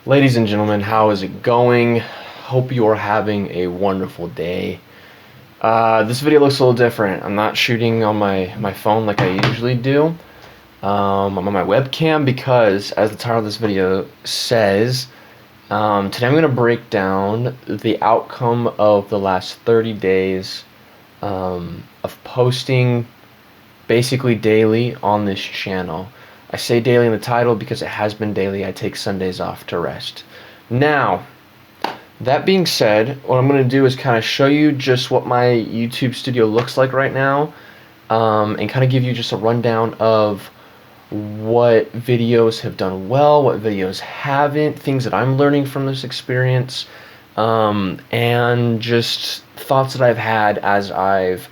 Ladies and gentlemen, how is it going? Hope you are having a wonderful day. This video looks a little different. I'm not shooting on my phone like I usually do. I'm on my webcam because, as the title of this video says, today I'm going to break down the outcome of the last 30 days of posting basically daily on this channel. I say daily in the title because it has been daily. I take Sundays off to rest. Now, that being said, what I'm going to do is kind of show you just what my YouTube studio looks like right now, and kind of give you just a rundown of what videos have done well, what videos haven't, things that I'm learning from this experience, and just thoughts that I've had as I've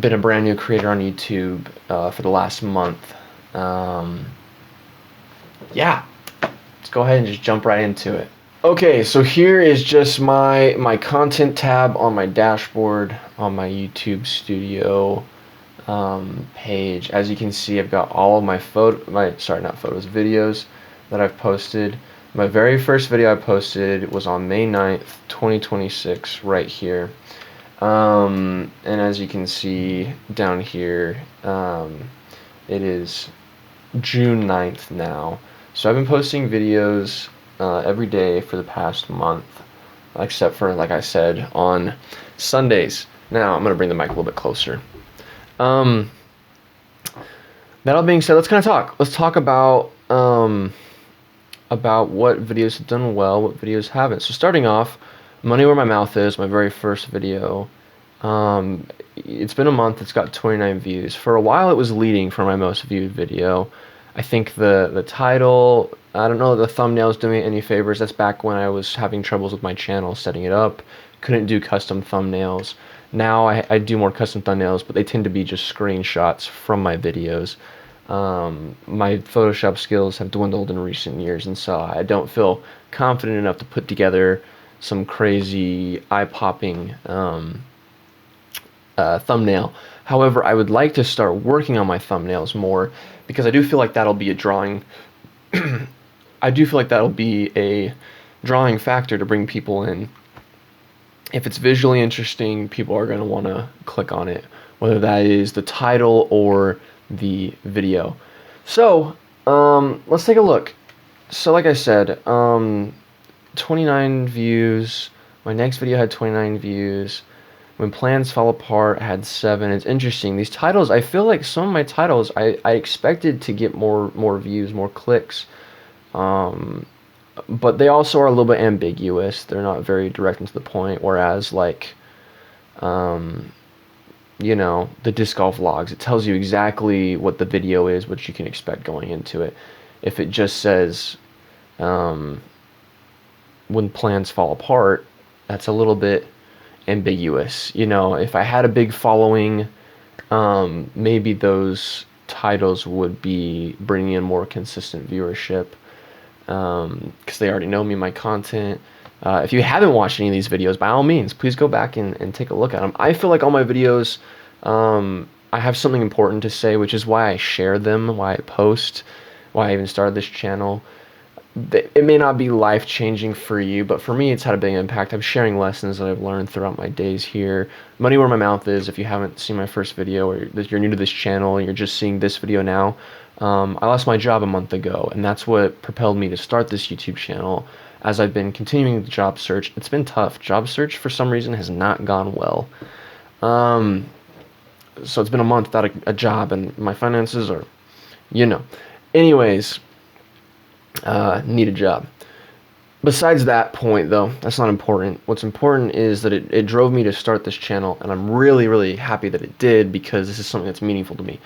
been a brand new creator on YouTube for the last month. Yeah, let's go ahead and just jump right into it. Okay, so here is just my content tab on my dashboard on my YouTube Studio page. As you can see, I've got all of my videos that I've posted. My very first video I posted was on May 9th, 2026, right here. And as you can see down here, it is June 9th now. So I've been posting videos every day for the past month, except for, like I said, on Sundays. Now I'm going to bring the mic a little bit closer. That all being said, let's kind of talk. Let's talk about what videos have done well, what videos haven't. So starting off, Money Where My Mouth Is, my very first video. It's been a month. It's got 29 views. For a while, it was leading for my most viewed video. I think the title, I don't know, the thumbnail's doing it any favors. That's back when I was having troubles with my channel setting it up. Couldn't do custom thumbnails. Now I do more custom thumbnails, but they tend to be just screenshots from my videos. My Photoshop skills have dwindled in recent years, and so I don't feel confident enough to put together some crazy eye-popping thumbnail. However, I would like to start working on my thumbnails more because I do feel like that'll be a drawing I do feel like that'll be a drawing factor to bring people in. If it's visually interesting, people are going to want to click on it, whether that is the title or the video. So, let's take a look. So like I said, 29 views. My next video had 29 views. When Plans Fall Apart had 7. It's interesting. These titles, I feel like some of my titles, I expected to get more views, more clicks. But they also are a little bit ambiguous. They're not very direct and to the point. Whereas, like, you know, the disc golf vlogs, it tells you exactly what the video is, what you can expect going into it. If it just says, When Plans Fall Apart, that's a little bit ambiguous. You know, if I had a big following, maybe those titles would be bringing in more consistent viewership, because they already know me, my content. If you haven't watched any of these videos, by all means, please go back and take a look at them. I feel like all my videos, I have something important to say, which is why I share them, why I post, why I even started this channel. It may not be life-changing for you, but for me, it's had a big impact. I'm sharing lessons that I've learned throughout my days here. Money Where My Mouth Is, if you haven't seen my first video, or you're new to this channel and you're just seeing this video now, I lost my job a month ago, and that's what propelled me to start this YouTube channel. As I've been continuing the job search, it's been tough. Job search, for some reason, has not gone well. So it's been a month without a job, and my finances are, you know. Anyways, need a job. Besides that point, though, that's not important. What's important is that it drove me to start this channel, and I'm really, really happy that it did, because this is something that's meaningful to me.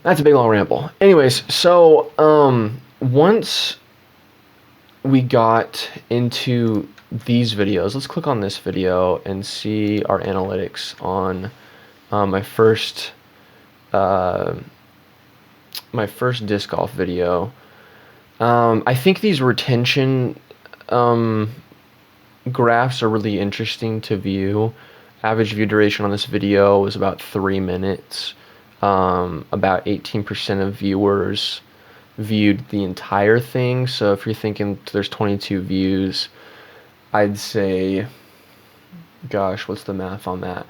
That's a big long ramble. Anyways, so once we got into these videos, let's click on this video and see our analytics on my first disc golf video. I think these retention graphs are really interesting to view. Average view duration on this video was about 3 minutes. About 18% of viewers viewed the entire thing. So if you're thinking there's 22 views, I'd say, gosh, what's the math on that?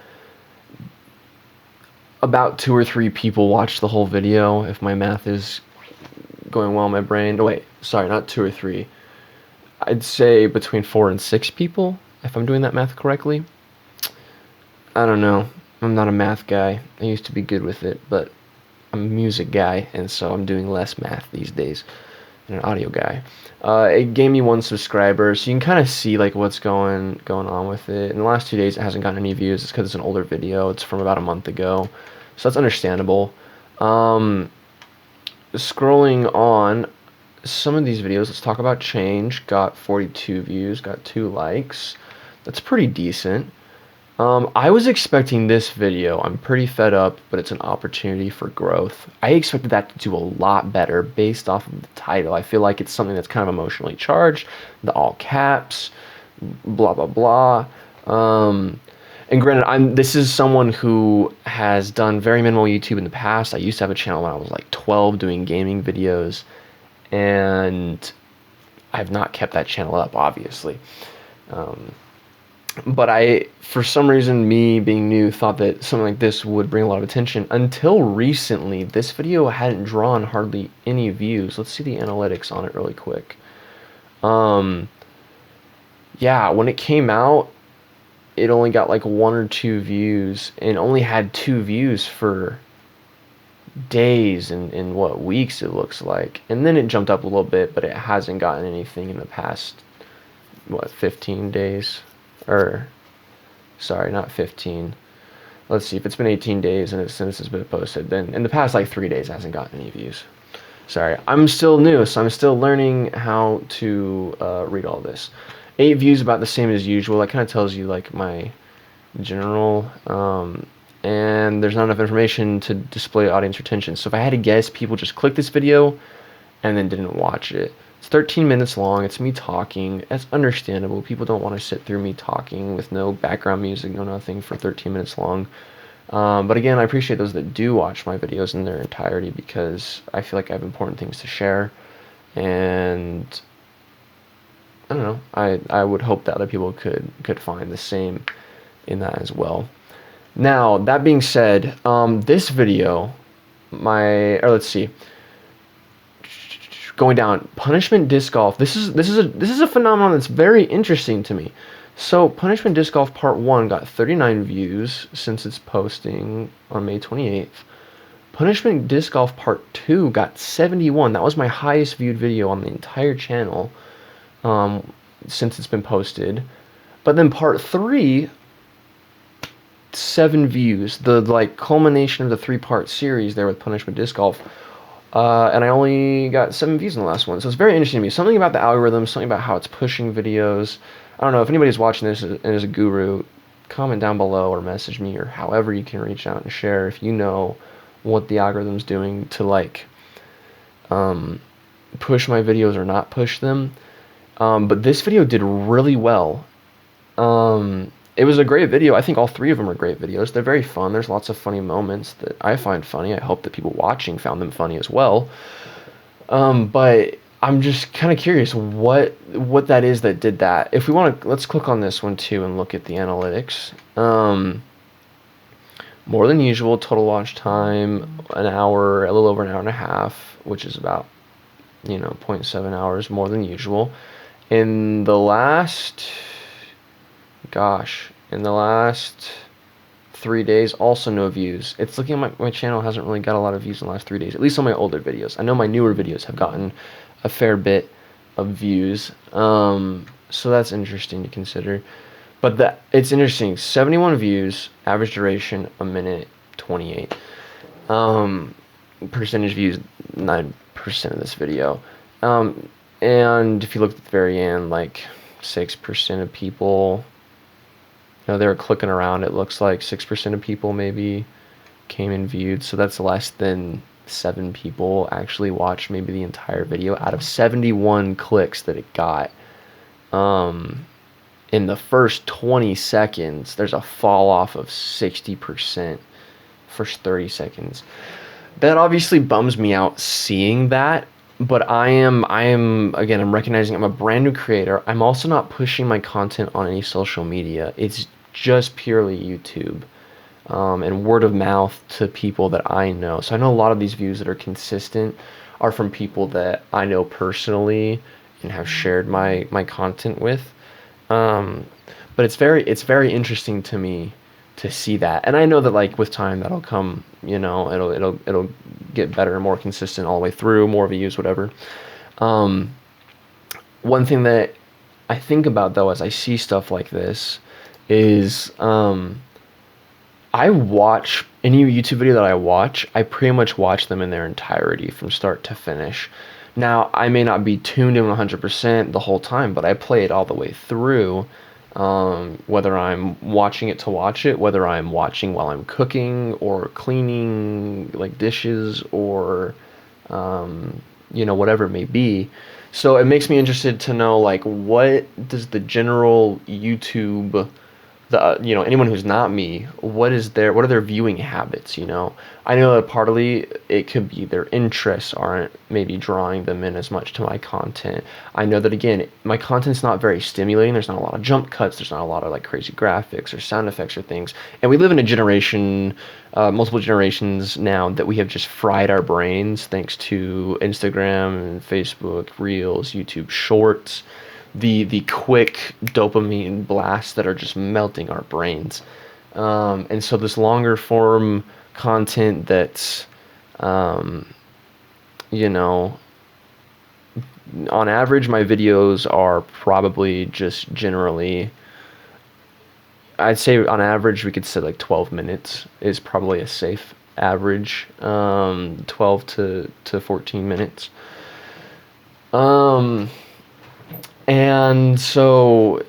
About 2 or 3 people watched the whole video, if my math is going well in my brain. Oh, wait, sorry, not 2 or 3. I'd say between 4 and 6 people, if I'm doing that math correctly. I don't know. I'm not a math guy. I used to be good with it, but I'm a music guy, and so I'm doing less math these days. And an audio guy. It gave me 1 subscriber, so you can kind of see like what's going on with it. In the last 2 days, it hasn't gotten any views. It's because it's an older video. It's from about a month ago, so that's understandable. Scrolling on some of these videos, let's talk about Change. Got 42 views, got 2 likes. That's pretty decent. I was expecting this video. I'm pretty fed up, but it's an opportunity for growth. I expected that to do a lot better based off of the title. I feel like it's something that's kind of emotionally charged, the all caps, blah, blah, blah. And granted, this is someone who has done very minimal YouTube in the past. I used to have a channel when I was like 12 doing gaming videos, and I've not kept that channel up, obviously. But for some reason, me being new, thought that something like this would bring a lot of attention. Until recently, this video hadn't drawn hardly any views. Let's see the analytics on it really quick. Yeah, when it came out, it only got like 1 or 2 views, and only had 2 views for days and what, weeks it looks like. And then it jumped up a little bit, but it hasn't gotten anything in the past, what, 15 days? Or, sorry, not 15. Let's see, if it's been 18 days and since it's been posted, then in the past like 3 days it hasn't gotten any views. Sorry, I'm still new, so I'm still learning how to read all this. 8 views, about the same as usual. That kind of tells you like my general, and there's not enough information to display audience retention. So if I had to guess, people just clicked this video and then didn't watch it. It's 13 minutes long. It's me talking. That's understandable. People don't want to sit through me talking with no background music, no nothing for 13 minutes long. But again, I appreciate those that do watch my videos in their entirety, because I feel like I have important things to share. And I don't know. I would hope that other people could find the same in that as well. Now, that being said, this video, let's see. Going down, Punishment Disc Golf. This is a phenomenon that's very interesting to me. So Punishment Disc Golf Part 1 got 39 views since its posting on May 28th. Punishment Disc Golf Part 2 got 71. That was my highest viewed video on the entire channel since it's been posted. But then Part 3, 7 views. The like culmination of the 3-part series there with Punishment Disc Golf. And I only got 7 views in the last one. So it's very interesting to me. Something about the algorithm, something about how it's pushing videos. I don't know, if anybody's watching this and is a guru, comment down below or message me, or however you can reach out and share if you know what the algorithm's doing to like push my videos or not push them. But this video did really well. It was a great video. I think all 3 of them are great videos. They're very fun. There's lots of funny moments that I find funny. I hope that people watching found them funny as well. But I'm just kind of curious what that is that did that. If we want to, let's click on this one too and look at the analytics. More than usual, total watch time, an hour, a little over an hour and a half, which is about, 0.7 hours more than usual. In the last 3 days, also no views. It's looking like my channel hasn't really got a lot of views in the last 3 days, at least on my older videos. I know my newer videos have gotten a fair bit of views, so that's interesting to consider. But it's interesting, 71 views, average duration, 1 minute 28. Percentage views, 9% of this video. And if you look at the very end, like 6% of people, they were clicking around. It looks like 6% of people maybe came and viewed. So that's less than 7 people actually watched maybe the entire video out of 71 clicks that it got. In the first 20 seconds, there's a fall off of 60%. First 30 seconds. That obviously bums me out seeing that. but I am again, I'm recognizing I'm a brand new creator. I'm also not pushing my content on any social media. It's just purely YouTube. And word of mouth to people that I know. So I know a lot of these views that are consistent are from people that I know personally and have shared my content with. Um, but it's very interesting to me to see that, and I know that like with time that'll come. It'll get better and more consistent all the way through, more views, whatever. Um, One thing that I think about though as I see stuff like this is I watch any YouTube video that I watch, I pretty much watch them in their entirety from start to finish. Now, I may not be tuned in 100% the whole time, but I play it all the way through. Whether I'm watching it to watch it, whether I'm watching while I'm cooking or cleaning like dishes or whatever it may be. So it makes me interested to know like what does the general YouTube anyone who's not me, what are their viewing habits, I know that partly it could be their interests aren't maybe drawing them in as much to my content. I know that again, my content's not very stimulating. There's not a lot of jump cuts. There's not a lot of like crazy graphics or sound effects or things. And we live in a generation, multiple generations now, that we have just fried our brains thanks to Instagram and Facebook Reels, YouTube Shorts, the quick dopamine blasts that are just melting our brains. And so this longer form content that's, you know, on average, my videos are probably just generally, I'd say on average, we could say like 12 minutes is probably a safe average, 12 to 14 minutes. Um, And so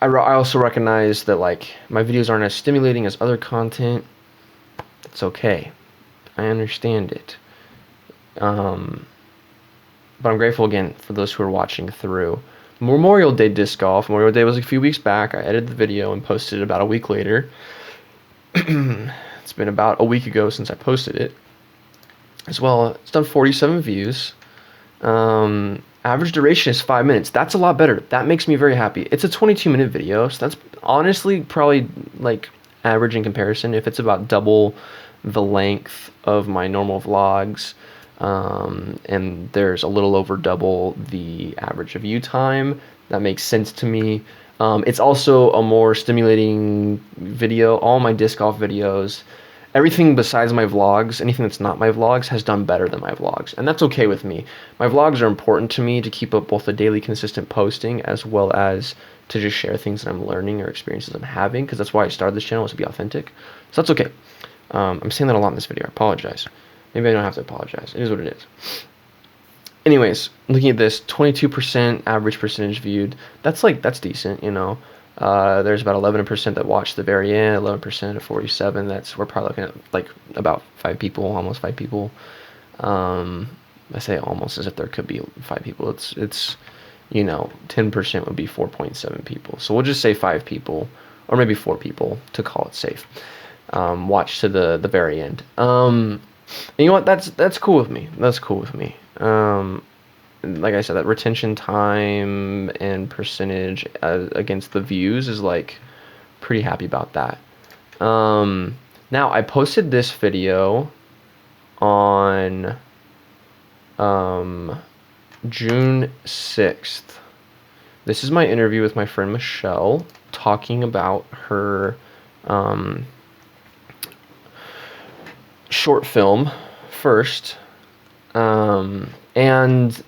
I also recognize that like my videos aren't as stimulating as other content. It's okay. I understand it. Um, but I'm grateful again for those who are watching through. Memorial Day disc golf. Memorial Day was a few weeks back. I edited the video and posted it about a week later. It's been about a week ago since I posted it. As well, it's done 47 views. Average duration is 5 minutes. That's a lot better. That makes me very happy. It's a 22-minute video, so that's honestly probably like average in comparison. If it's about double the length of my normal vlogs, and there's a little over double the average view time, that makes sense to me. It's also a more stimulating video. All my disc golf videos, everything besides my vlogs, anything that's not my vlogs, has done better than my vlogs. And that's okay with me. My vlogs are important to me to keep up both the daily consistent posting as well as to just share things that I'm learning or experiences I'm having, because that's why I started this channel, was to be authentic. So that's okay. I'm saying that a lot in this video. I apologize. Maybe I don't have to apologize. It is what it is. Anyways, looking at this, 22% average percentage viewed. That's decent, There's about 11% that watched the very end, 11% of 47. We're probably looking at like about 5 people, almost 5 people. I say almost as if there could be 5 people. It's 10% would be 4.7 people. So we'll just say 5 people, or maybe 4 people to call it safe. Watch to the very end. And you know what? That's cool with me. That's cool with me. Like I said, that retention time and percentage against the views is like pretty happy about that. Now I posted this video on June 6th. This is my interview with my friend Michelle talking about her short film first. And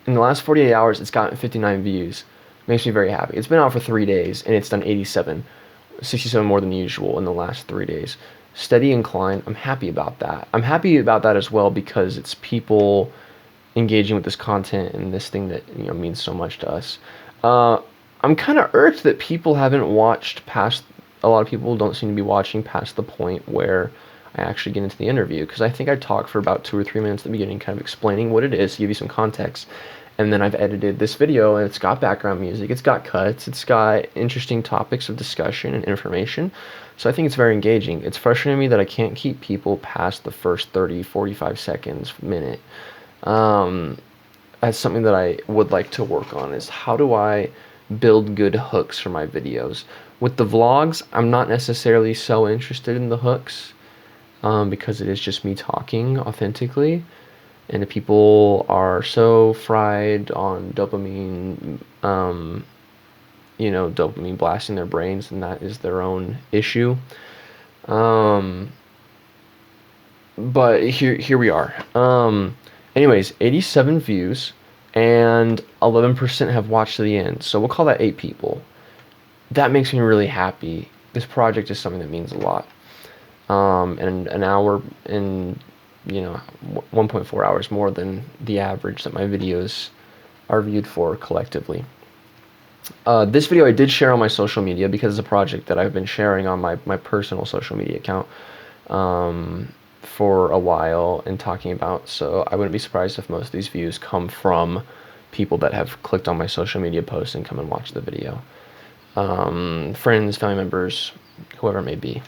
in the last 48 hours, it's gotten 59 views. Makes me very happy. It's been out for 3 days, and it's done 67 more than usual in the last 3 days. Steady incline. I'm happy about that. I'm happy about that as well because it's people engaging with this content and this thing that means so much to us. I'm kind of irked that people haven't watched past. A lot of people don't seem to be watching past the point where I actually get into the interview, because I think I talked for about 2 or 3 minutes at the beginning, kind of explaining what it is, to give you some context. And then I've edited this video, and it's got background music, it's got cuts, it's got interesting topics of discussion and information. So I think it's very engaging. It's frustrating me that I can't keep people past the first 30, 45 seconds, minute. as something that I would like to work on is how do I build good hooks for my videos. With the vlogs, I'm not necessarily so interested in the hooks because it is just me talking authentically, and if people are so fried on dopamine, dopamine blasting their brains, and that is their own issue. But here we are. Anyways, 87 views and 11% have watched to the end. So we'll call that 8 people. That makes me really happy. This project is something that means a lot. And an hour and 1.4 hours more than the average that my videos are viewed for collectively. This video I did share on my social media because it's a project that I've been sharing on my personal social media account for a while and talking about, so I wouldn't be surprised if most of these views come from people that have clicked on my social media posts and come and watch the video. Friends, family members, whoever it may be.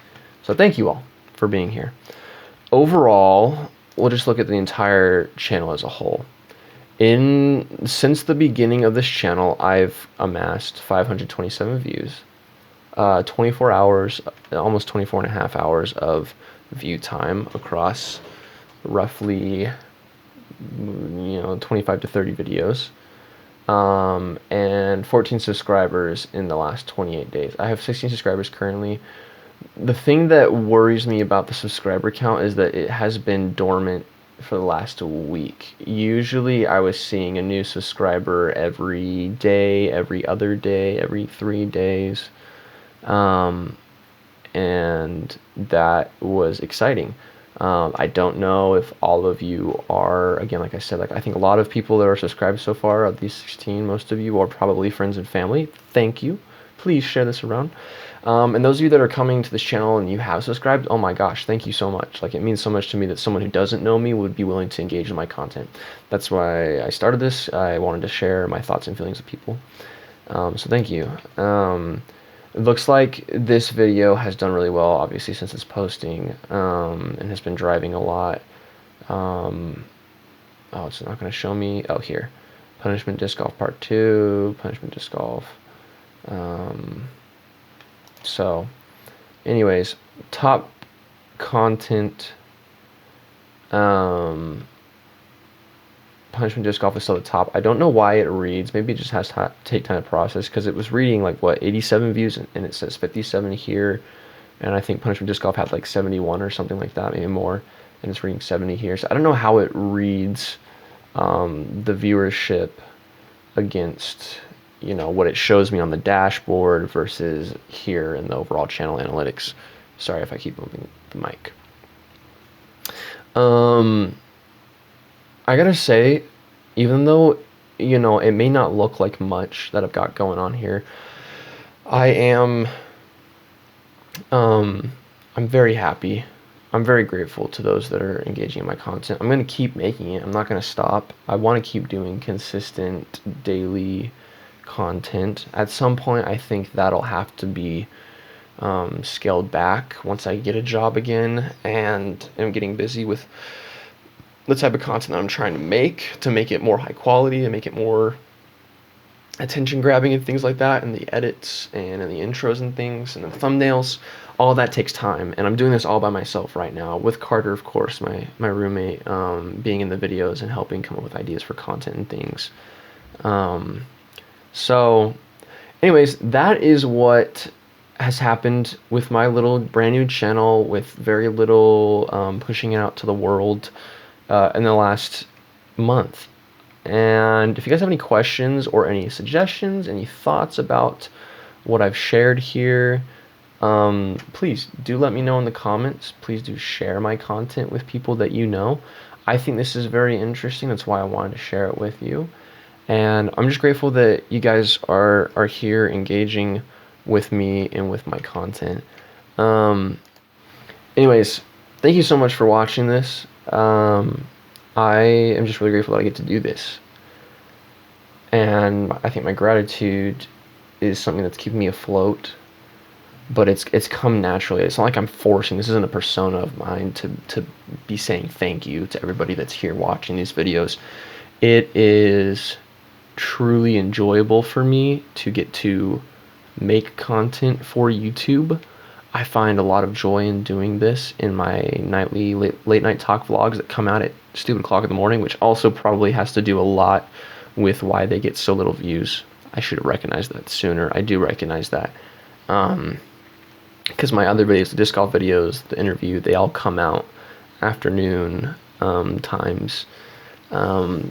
So thank you all for being here. Overall, we'll just look at the entire channel as a whole. Since the beginning of this channel, I've amassed 527 views, 24 hours, almost 24 and a half hours of view time across roughly 25 to 30 videos, and 14 subscribers in the last 28 days. I have 16 subscribers currently. The thing that worries me about the subscriber count is that it has been dormant for the last week. Usually I was seeing a new subscriber every day, every other day, every 3 days. And that was exciting. I don't know if all of you are, again, like I said, I think a lot of people that are subscribed so far, of these 16, most of you are probably friends and family. Thank you. Please share this around. And those of you that are coming to this channel and you have subscribed, oh my gosh, thank you so much. It means so much to me that someone who doesn't know me would be willing to engage in my content. That's why I started this. I wanted to share my thoughts and feelings with people. So thank you. It looks like this video has done really well, obviously, since it's posting, and has been driving a lot. Oh, it's not going to show me. Oh, here. Punishment Disc Golf Part 2, Punishment Disc Golf. So, anyways, top content, Punishment Disc Golf is still at the top. I don't know why it reads. Maybe it just has to take time to process, because it was reading 87 views, and it says 57 here, and I think Punishment Disc Golf had 71 or something like that, maybe more, and it's reading 70 here. So I don't know how it reads the viewership against what it shows me on the dashboard versus here in the overall channel analytics. Sorry if I keep moving the mic. I gotta say, even though it may not look like much that I've got going on here, I'm very happy. I'm very grateful to those that are engaging in my content. I'm going to keep making it. I'm not going to stop. I want to keep doing consistent daily content. At some point, I think that'll have to be scaled back once I get a job again and am getting busy with the type of content that I'm trying to make it more high quality and make it more attention grabbing and things like that, and the edits and the intros and things and the thumbnails. All that takes time, and I'm doing this all by myself right now, with Carter, of course, my roommate, being in the videos and helping come up with ideas for content and things. So anyways, that is what has happened with my little brand new channel, with very little pushing it out to the world in the last month. And if you guys have any questions or any suggestions, any thoughts about what I've shared here, please do let me know in the comments. Please do share my content with people that you know. I think this is very interesting. That's why I wanted to share it with you. And I'm just grateful that you guys are here engaging with me and with my content. Anyways, thank you so much for watching this. I am just really grateful that I get to do this. And I think my gratitude is something that's keeping me afloat, but it's come naturally. It's not like I'm forcing. This isn't a persona of mine to be saying thank you to everybody that's here watching these videos. it is truly enjoyable for me to get to make content for YouTube. I find a lot of joy in doing this in my nightly late night talk vlogs that come out at stupid o'clock in the morning, which also probably has to do a lot with why they get so little views. I should have recognized that sooner. I do recognize that. Because my other videos, the disc golf videos, the interview, they all come out afternoon times.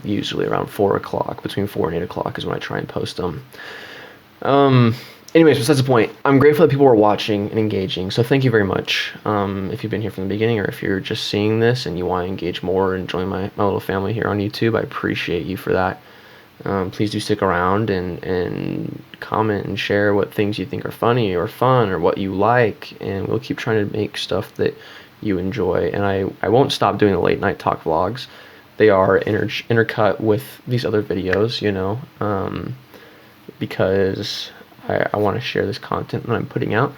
Usually around 4 o'clock, between 4 and 8 o'clock is when I try and post them. Anyways, besides the point, I'm grateful that people are watching and engaging, so thank you very much. If you've been here from the beginning, or if you're just seeing this and you want to engage more and join my little family here on YouTube, I appreciate you for that. Please do stick around and comment and share what things you think are funny or fun or what you like, and we'll keep trying to make stuff that you enjoy. And I won't stop doing the late night talk vlogs. They are intercut with these other videos, you know, because I want to share this content that I'm putting out.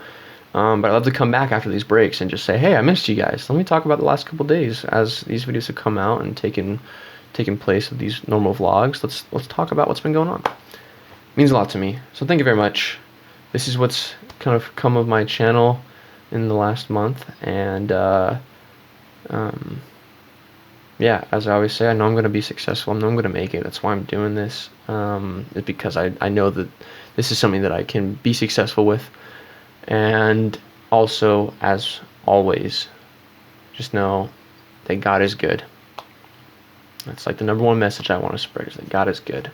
But I'd love to come back after these breaks and just say, hey, I missed you guys. Let me talk about the last couple days as these videos have come out and taken place of these normal vlogs. Let's talk about what's been going on. It means a lot to me. So thank you very much. This is what's kind of come of my channel in the last month, and yeah, as I always say, I know I'm going to be successful. I know I'm going to make it. That's why I'm doing this. It's because I know that this is something that I can be successful with. And also, as always, just know that God is good. That's like the number one message I want to spread, is that God is good.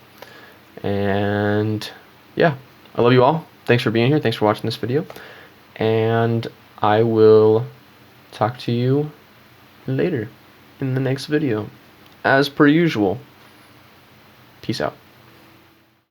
And yeah, I love you all. Thanks for being here. Thanks for watching this video. And I will talk to you later in the next video. As per usual. Peace out.